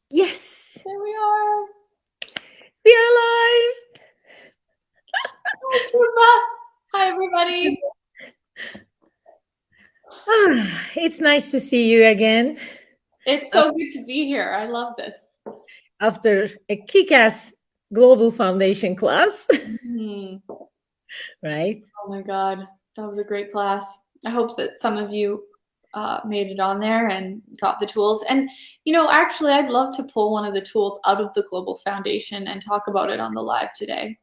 Yes, There we are. we are live. Hi, Truba. Hi, everybody. It's nice to see you again It's so good to be here. I love this. after a kick-ass Global Foundation class, Hmm. right? Oh my God, that was a great class. I hope that some of you made it on there and got the tools. And, actually, I'd love to pull one of the tools out of the Global Foundation and talk about it on the live today.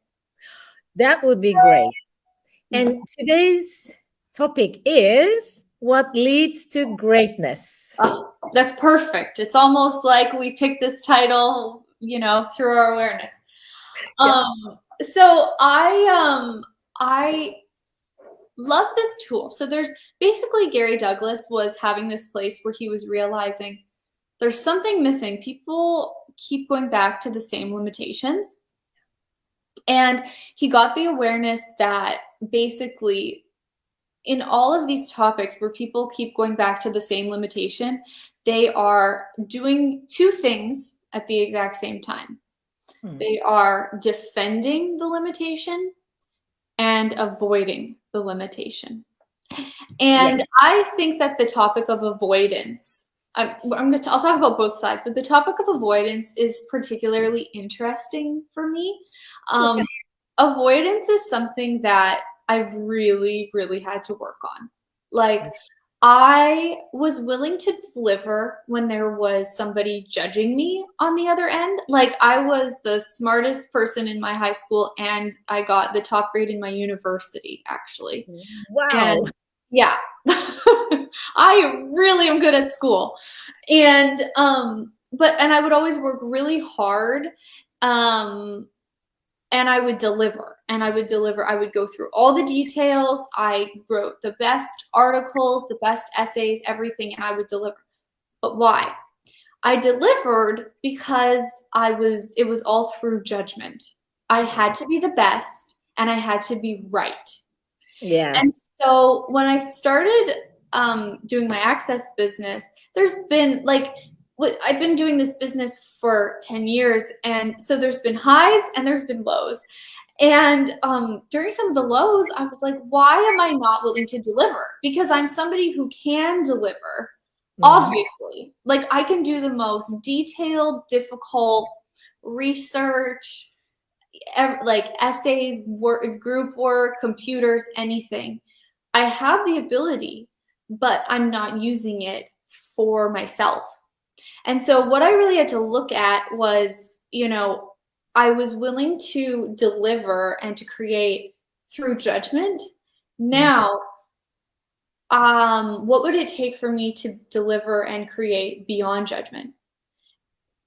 That would be great. And today's topic is what leads to greatness. Oh, that's perfect. It's almost like we picked this title, through our awareness. Yeah. So I love this tool. So there's basically Gary Douglas was having this place where he was realizing there's something missing. People keep going back to the same limitations. And he got the awareness that basically in all of these topics where people keep going back to the same limitation, they are doing two things at the exact same time. They are defending the limitation and avoiding the limitation. And Yes. I think that the topic of avoidance, I'll talk about both sides, but the topic of avoidance is particularly interesting for me. Okay. Avoidance is something that I've really, really had to work on. Like, I was willing to deliver when there was somebody judging me on the other end. Like, I was the smartest person in my high school and I got the top grade in my university, actually. Wow. And yeah, I really am good at school. And I would always work really hard. And I would deliver. I would go through all the details. I wrote the best articles, the best essays, everything, and I would deliver. But why? I delivered because it was all through judgment. I had to be the best and I had to be right. Yeah. And so when I started doing my access business, there's been I've been doing this business for 10 years. And so there's been highs and there's been lows. And during some of the lows, I was like, why am I not willing to deliver? Because I'm somebody who can deliver, obviously. Like, I can do the most detailed, difficult research, like essays, work, group work, computers, anything. I have the ability, but I'm not using it for myself. And so what I really had to look at was, I was willing to deliver and to create through judgment. Now, what would it take for me to deliver and create beyond judgment?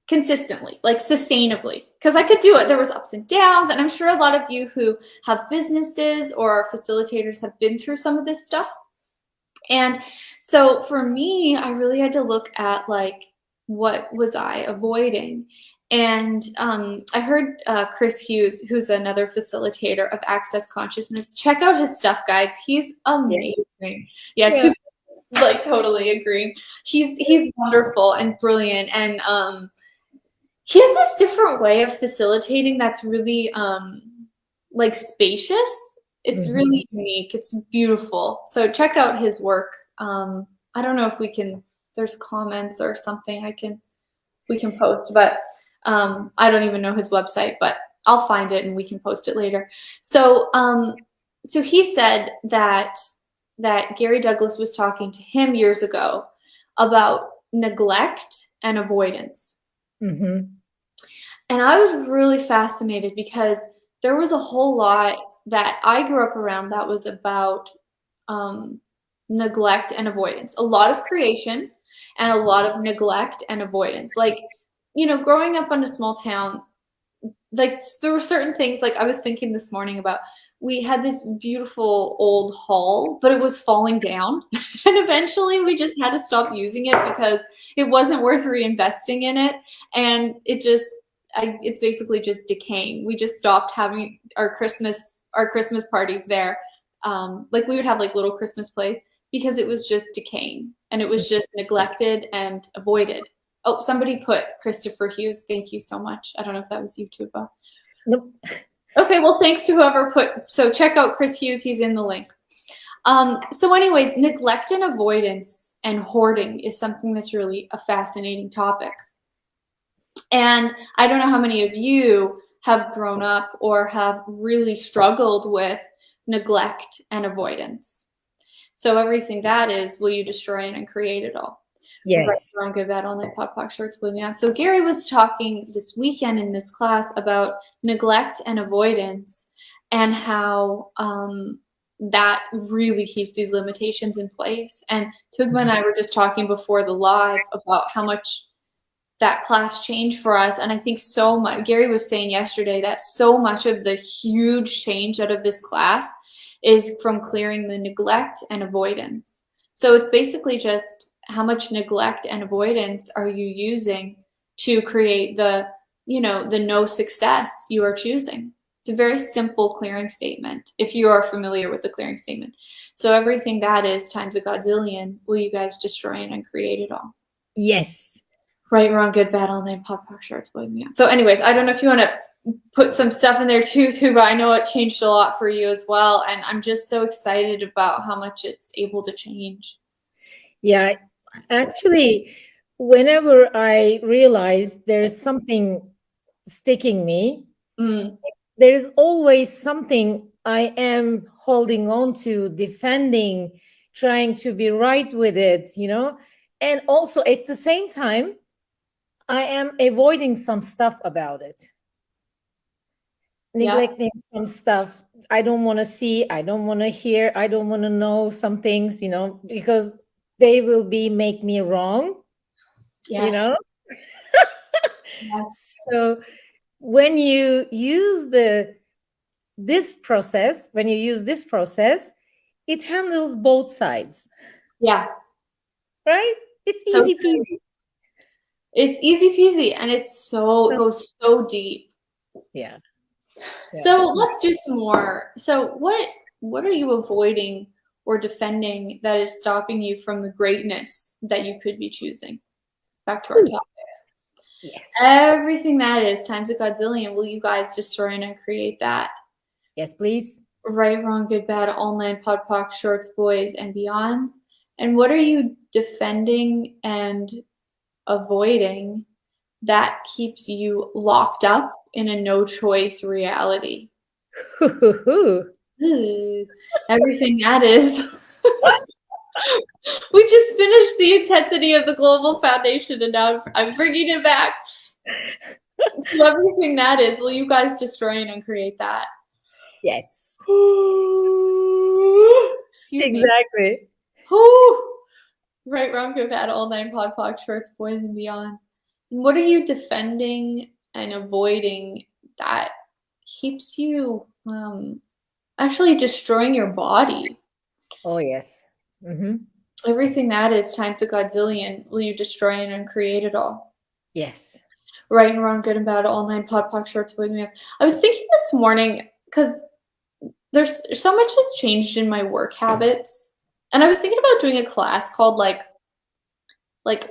Consistently, like sustainably, because I could do it. There was ups and downs, and I'm sure a lot of you who have businesses or are facilitators have been through some of this stuff. And so for me, I really had to look at like, what was I avoiding? And I heard Chris Hughes, who's another facilitator of Access Consciousness. Check out his stuff, guys. He's amazing. Yeah. Like, totally agree. He's wonderful and brilliant, and he has this different way of facilitating that's really like spacious. It's really unique. It's beautiful. So check out his work. I don't know if there's comments or something we can post, but I don't even know his website, but I'll find it and we can post it later. So so he said that Gary Douglas was talking to him years ago about neglect and avoidance. And I was really fascinated because there was a whole lot that I grew up around that was about neglect and avoidance. A lot of creation and a lot of neglect and avoidance. Like, growing up in a small town, like, there were certain things, like I was thinking this morning about, we had this beautiful old hall, but it was falling down. And eventually we just had to stop using it because it wasn't worth reinvesting in it. And it's basically just decaying. We just stopped having our Christmas parties there. Like, we would have like little Christmas plays because it was just decaying and it was just neglected and avoided. Oh, somebody put Christopher Hughes. Thank you so much. I don't know if that was you too, Bo. Nope. Okay, well, thanks to whoever put. So check out Chris Hughes. He's in the link. So anyways, neglect and avoidance and hoarding is something that's really a fascinating topic. And I don't know how many of you have grown up or have really struggled with neglect and avoidance. So everything that is, will you destroy and create it all? Right, Yes. wrong, good, bad, all night, pop, pop, shorts, blue, neon. So Gary was talking this weekend in this class about neglect and avoidance and how that really keeps these limitations in place. And Tugma and I were just talking before the live about how much that class changed for us. And I think so much, Gary was saying yesterday that so much of the huge change out of this class is from clearing the neglect and avoidance. So it's basically just how much neglect and avoidance are you using to create the, the no success you are choosing. It's a very simple clearing statement if you are familiar with the clearing statement. So everything that is times a godzillion, will you guys destroy and uncreate it all? Yes. Right, wrong, good, bad, all night, pop, pop, shorts, boys, and yeah. So anyways, I don't know if you want to put some stuff in there too, but I know it changed a lot for you as well. And I'm just so excited about how much it's able to change. Yeah. Actually, whenever I realize there's something sticking me, there is always something I am holding on to, defending, trying to be right with it, and also at the same time, I am avoiding some stuff about it, neglecting some stuff. I don't want to see, I don't want to hear, I don't want to know some things, because they will make me wrong, Yes. Yes. So when you use this process, it handles both sides. Yeah. Right? It's easy peasy. It's easy peasy, and it goes so deep. Yeah. So let's do some more. So what are you avoiding or defending that is stopping you from the greatness that you could be choosing? Back to our topic. Yes. Everything that is times a godzillion, will you guys destroy and create that? Yes, please. Right, wrong, good, bad, online, pod, poc, shorts, boys, and beyond. And what are you defending and avoiding that keeps you locked up in a no choice reality? Everything that is. We just finished the intensity of the global foundation, and now I'm bringing it back. So everything that is, will you guys destroy and uncreate that? Yes. Excuse exactly. me. Whew. Right, wrong, good, bad, all nine, pod, poc, shorts, boys, and beyond. And what are you defending and avoiding that keeps you actually destroying your body? Oh, yes. Mm-hmm. Everything that is times a godzillion, will you destroy and uncreate it all? Yes. Right and wrong, good and bad, all nine, pod, poc, shorts, boys, and beyond. I was thinking this morning, because there's so much has changed in my work habits. And I was thinking about doing a class called like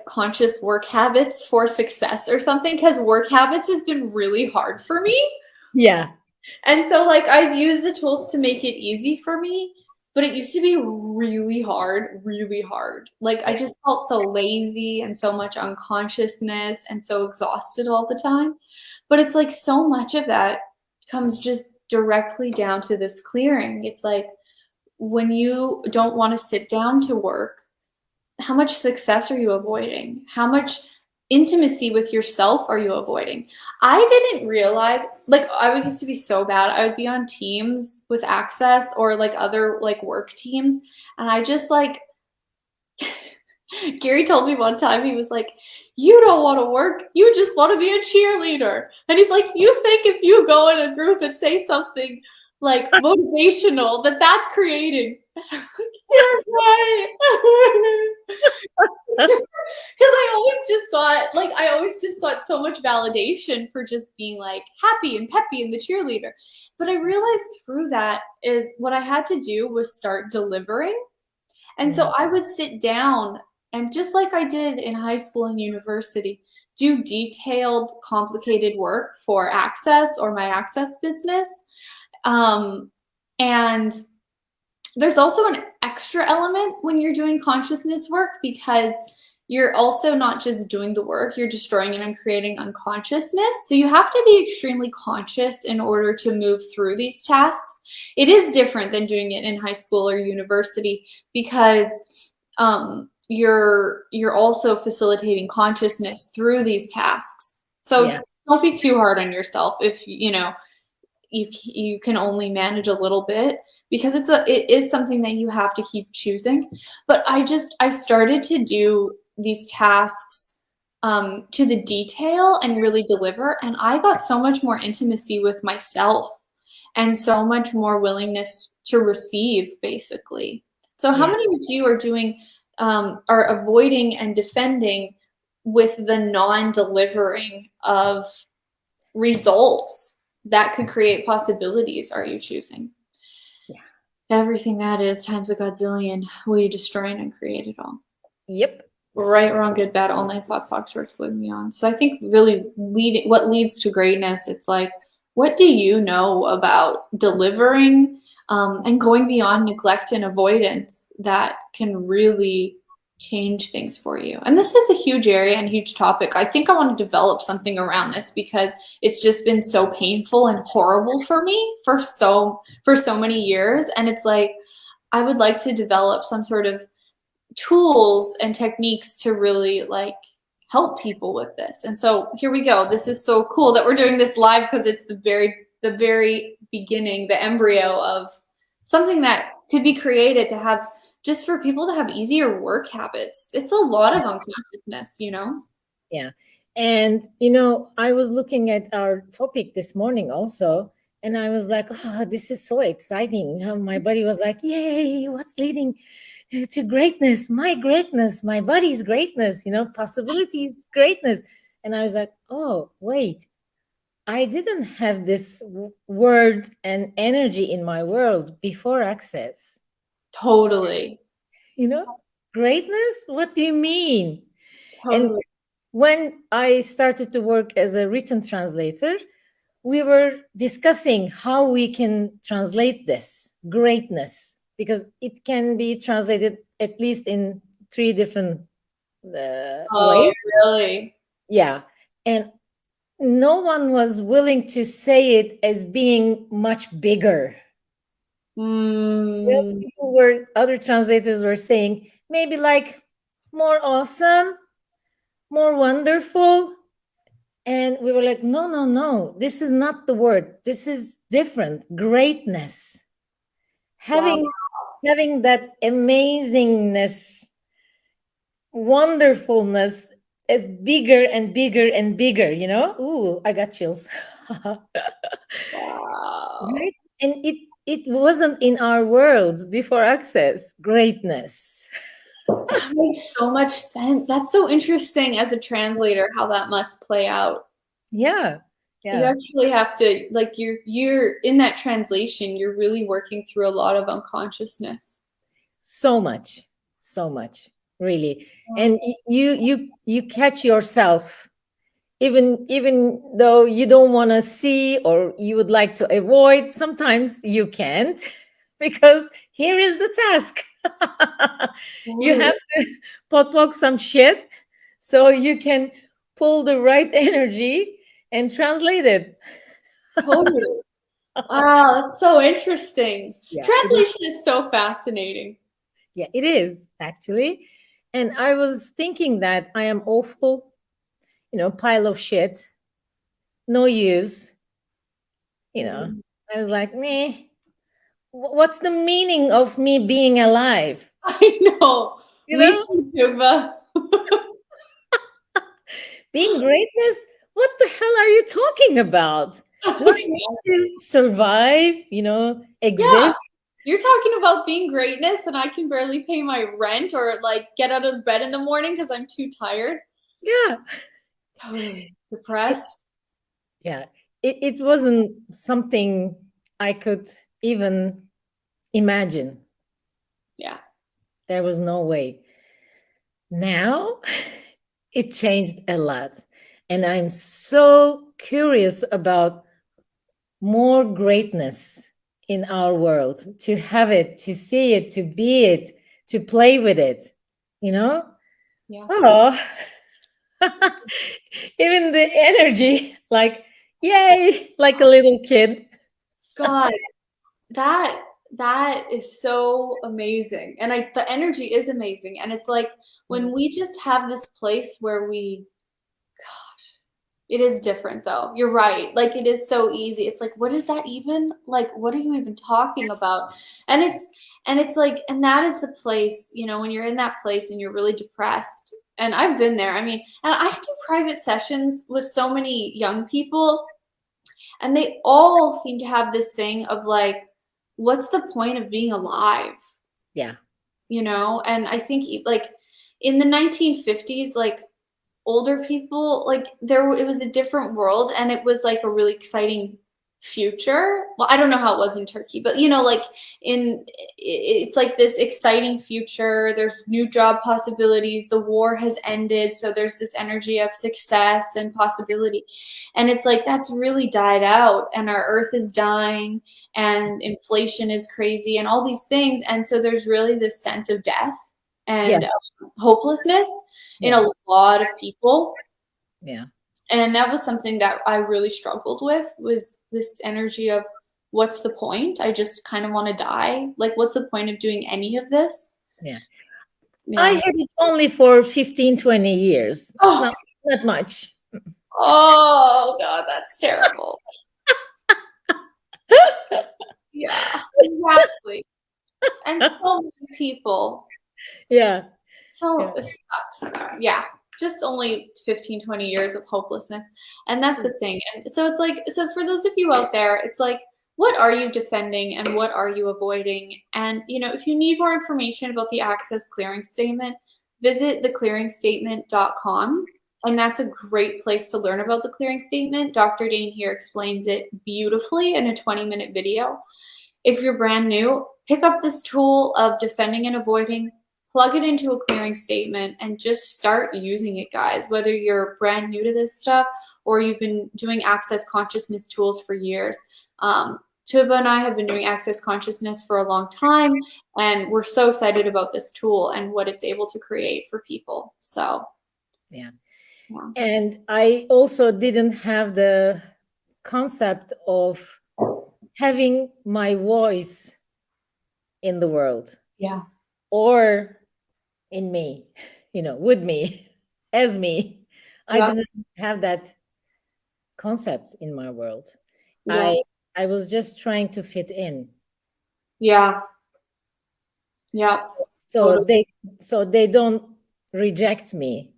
conscious work habits for success or something, because work habits has been really hard for me. Yeah. And so I've used the tools to make it easy for me, but it used to be really hard, really hard. I just felt so lazy and so much unconsciousness and so exhausted all the time. But it's so much of that comes just directly down to this clearing. It's when you don't want to sit down to work, how much success are you avoiding? How much intimacy with yourself are you avoiding? I didn't realize, I used to be so bad. I would be on teams with Access or other work teams, and I just Gary told me one time, he was like, you don't want to work, you just want to be a cheerleader. And he's like, you think if you go in a group and say something motivational, that's creating. You're right. Because I always just got so much validation for just being happy and peppy and the cheerleader. But I realized through that is what I had to do was start delivering. And so I would sit down and just like I did in high school and university, do detailed, complicated work for Access or my Access business. And there's also an extra element when you're doing consciousness work, because you're also not just doing the work, you're destroying and creating unconsciousness. So you have to be extremely conscious in order to move through these tasks. It is different than doing it in high school or university, because you're also facilitating consciousness through these tasks. So don't be too hard on yourself if you can only manage a little bit, because it is something that you have to keep choosing. But I started to do these tasks to the detail and really deliver, and I got so much more intimacy with myself and so much more willingness to receive, basically. So how many of you are doing are avoiding and defending with the non-delivering of results that could create possibilities are you choosing? Yeah. Everything that is times a godzillion. Will you destroy and uncreate it all? Yep. Right, wrong, good, bad, all night, POC, shorts, with me on. So I think really what leads to greatness, it's like, what do you know about delivering and going beyond neglect and avoidance that can really change things for you? And this is a huge area and huge topic. I think I want to develop something around this, because it's just been so painful and horrible for me for so many years. And it's like, I would like to develop some sort of tools and techniques to really like help people with this. And so here we go. This is so cool that we're doing this live, because it's the very beginning, the embryo of something that could be created to have, just for people to have easier work habits. It's a lot of unconsciousness, Yeah. And, I was looking at our topic this morning also, and I was like, oh, this is so exciting. My body was like, yay, what's leading to greatness? My greatness, my body's greatness, possibilities, greatness. And I was like, oh, wait, I didn't have this word and energy in my world before Access. Totally. Greatness? What do you mean? Totally. And when I started to work as a written translator, we were discussing how we can translate this greatness, because it can be translated at least in 3 different ways. Really? Yeah. And no one was willing to say it as being much bigger. Other translators were saying maybe like more awesome, more wonderful. And we were like, no, this is not the word. This is different. Greatness. Having that amazingness, wonderfulness is bigger and bigger and bigger, Ooh, I got chills. Wow. Right? And it wasn't in our worlds before Access. Greatness. That makes so much sense. That's so interesting as a translator, how that must play out. Yeah. You actually have to, like, you're in that translation, you're really working through a lot of unconsciousness. So much, really. And you catch yourself, even though you don't want to see or you would like to avoid, sometimes you can't, because here is the task. You have to potluck some shit so you can pull the right energy and translate it. Totally. Wow, that's so interesting. Yeah, Translation is so fascinating. Yeah, it is actually. And I was thinking that I am awful, pile of shit, no use. I was like, meh, what's the meaning of me being alive? I know. Me too, Tuba. Being greatness? What the hell are you talking about? Do I need to survive, exist? Yeah. You're talking about being greatness and I can barely pay my rent or like get out of bed in the morning because I'm too tired. Yeah. Totally depressed. It wasn't something I could even imagine. Yeah. There was no way. Now it changed a lot. And I'm so curious about more greatness in our world, to have it, to see it, to be it, to play with it, you know? Yeah. Oh, even the energy, like, yay, like a little kid. God, that that is so amazing. And the energy is amazing. And it's like when we just have this place where we, it is different though. You're right. Like it is so easy. It's like, what is that even? Like, what are you even talking about? And it's like, and that is the place, when you're in that place and you're really depressed. And I've been there. I mean, and I do private sessions with so many young people, and they all seem to have this thing of like, what's the point of being alive? Yeah. And I think like in the 1950s, like older people, like it was a different world, and it was like a really exciting future. Well, I don't know how it was in Turkey, but like it's like this exciting future. There's new job possibilities. The war has ended, so there's this energy of success and possibility. And it's like that's really died out, and our earth is dying, and inflation is crazy, and all these things. And so there's really this sense of death Yeah. and hopelessness in Yeah. a lot of people. Yeah. And that was something that I really struggled with, was this energy of what's the point? I just kind of want to die. Like, what's the point of doing any of this? Yeah. I Yeah. had it only for 15, 20 years. Oh, Not much. oh God, that's terrible. Yeah, exactly. And so many people. Yeah. So Yeah. it sucks. Yeah. Just only 15, 20 years of hopelessness. And that's the thing. And so it's like, so for those of you out there, it's like, what are you defending and what are you avoiding? And, if you need more information about the Access Clearing Statement, visit theclearingstatement.com. And that's a great place to learn about the clearing statement. Dr. Dane here explains it beautifully in a 20-minute video. If you're brand new, pick up this tool of defending and avoiding, plug it into a clearing statement, and just start using it, guys. Whether you're brand new to this stuff or you've been doing access consciousness tools for years. Tuba and I have been doing access consciousness for a long time, and we're so excited about this tool and what it's able to create for people. So, Yeah. yeah. And I also didn't have the concept of having my voice in the world Yeah. or in me, with me, as me. I Yeah. didn't have that concept in my world. Yeah. I was just trying to fit in. Yeah. Yeah. So Totally. they don't reject me,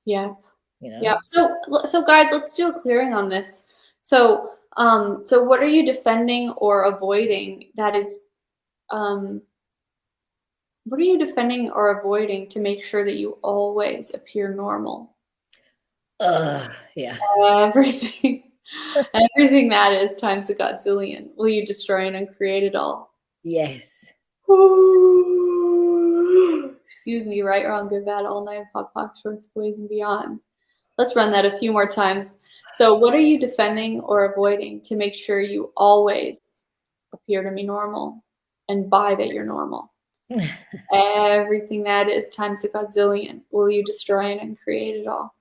Yeah. you know. Yeah. So guys, let's do a clearing on this. So what are you defending or avoiding that is, what are you defending or avoiding to make sure that you always appear normal? Yeah. Everything, everything that is times a godzillion. Will you destroy and uncreate it all? Yes. Excuse me, right, wrong, good, bad, all night, pop, pop, shorts, boys, and beyond. Let's run that a few more times. So, what are you defending or avoiding to make sure you always appear to be normal and buy that you're normal? Everything that is times a godzillion. Will you destroy it and create it all?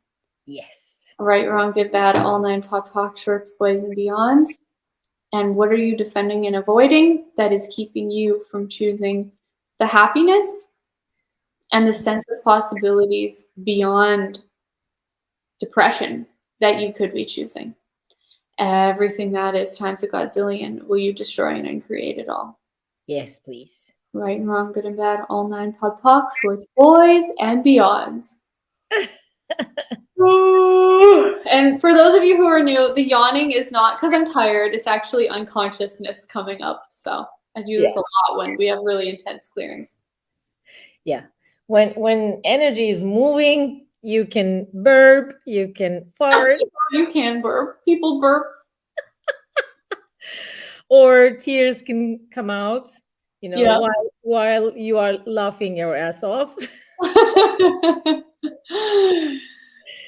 Yes. Right, wrong, good, bad, all nine, pop, pop, shorts, boys, and beyonds. And what are you defending and avoiding that is keeping you from choosing the happiness and the sense of possibilities beyond depression that you could be choosing? Everything that is times a godzillion, will you destroy and uncreate it all? Yes, please. Right and wrong, good and bad, all nine pod poc, shorts, boys, and beyonds. And for those of you who are new, the yawning is not because I'm tired, it's actually unconsciousness coming up. So I do this Yeah. a lot when we have really intense clearings. Yeah. When energy is moving, you can burp, you can fart, You can burp. People burp. or tears can come out, Yeah. while you are laughing your ass off.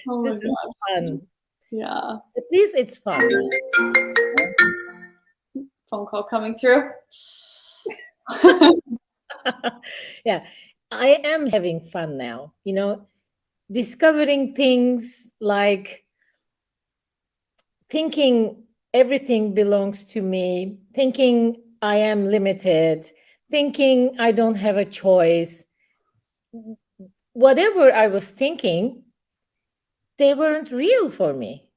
Oh my This is god. fun. Yeah. At least it's fun. Phone call coming through. Yeah, I am having fun now, discovering things like thinking everything belongs to me, thinking I am limited, thinking I don't have a choice. Whatever I was thinking, they weren't real for me.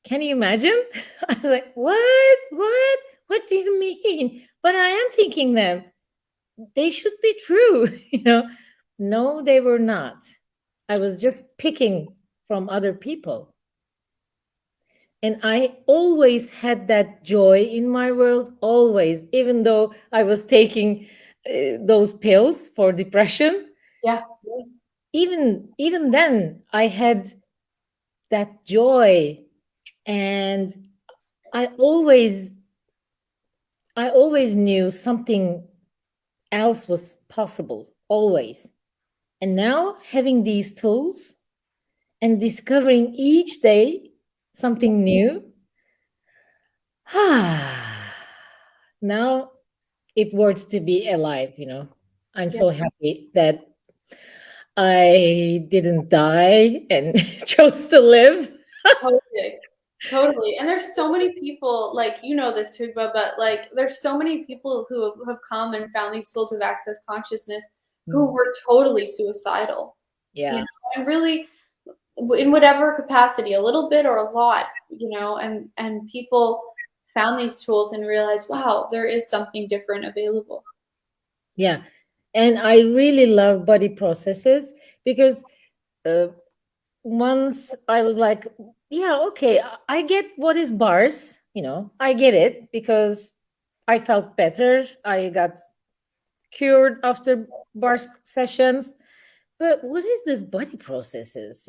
Can you imagine? I was like, what? What? What do you mean? But I am thinking them. They should be true, No, they were not. I was just picking from other people. And I always had that joy in my world, always, even though I was taking those pills for depression. Yeah. Even then, I had that joy, and I always I always knew something else was possible, always. And now having these tools and discovering each day something new, now it works to be alive. I'm Yeah. so happy that I didn't die and chose to live. Totally. Totally. And there's so many people, like, you know this too, but like, there's so many people who have come and found these tools of access consciousness who were totally suicidal, Yeah. and really in whatever capacity, a little bit or a lot, and people found these tools and realized, wow, there is something different available. Yeah. And I really love body processes because uh, once I was like, yeah, okay, I get what is bars, I get it because I felt better. I got cured after bars sessions. But what is this body processes,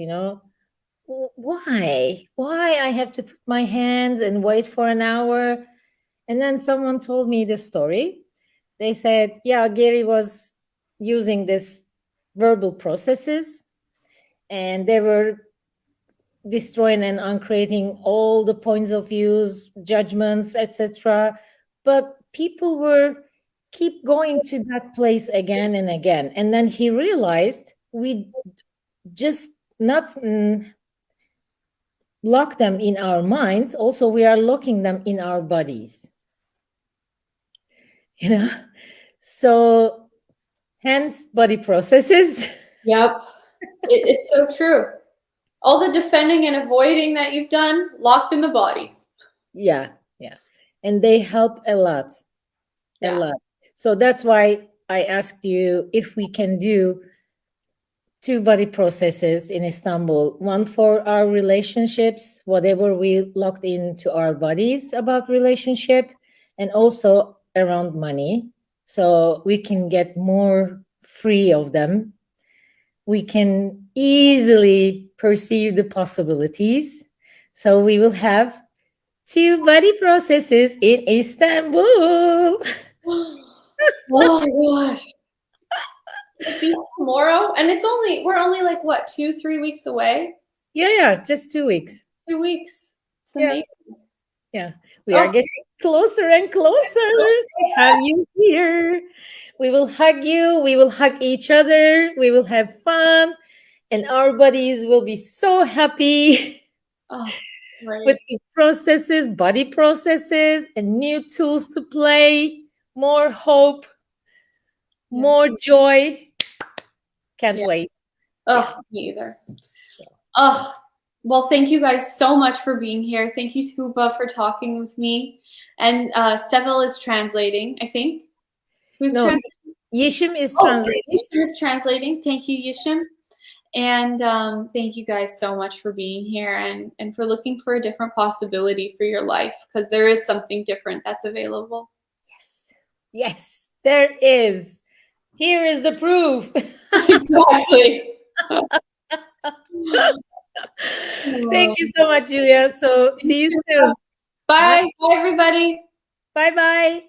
Why I have to put my hands and wait for an hour? And then someone told me this story. They said, yeah, Gary was using this verbal processes, and they were destroying and uncreating all the points of views, judgments, etc. But people were keep going to that place again and again. And then he realized we just not lock them in our minds, also we are locking them in our bodies. you know so hence body processes. Yep. It's so true. All the defending and avoiding that you've done, locked in the body. Yeah, and they help a lot. Yeah. So that's why I asked you if we can do two body processes in Istanbul, one for our relationships, whatever we locked into our bodies about relationship, and also around money, so we can get more free of them. We can easily perceive the possibilities. So we will have two body processes in Istanbul. Oh my gosh. It'll be tomorrow. And we're only like what, 2-3 weeks away? Yeah, just 2 weeks. 2 weeks. It's Yeah. amazing. Yeah, we are getting closer and closer to have you here. We will hug you. We will hug each other. We will have fun. And our bodies will be so happy Oh, right. with the processes, body processes, and new tools to play. More hope, more joy. Can't wait. Oh, me either. Oh, well, thank you guys so much for being here. Thank you, Tuba, for talking with me. And Seville is translating, I think. Who's translating? Yishim is translating. Yishim is translating. Thank you, Yishim. And thank you guys so much for being here and for looking for a different possibility for your life, because there is something different that's available. Yes, there is. Here is the proof. Exactly. Thank you so much, Julia. So see you soon. Bye. Bye, everybody. Bye-bye.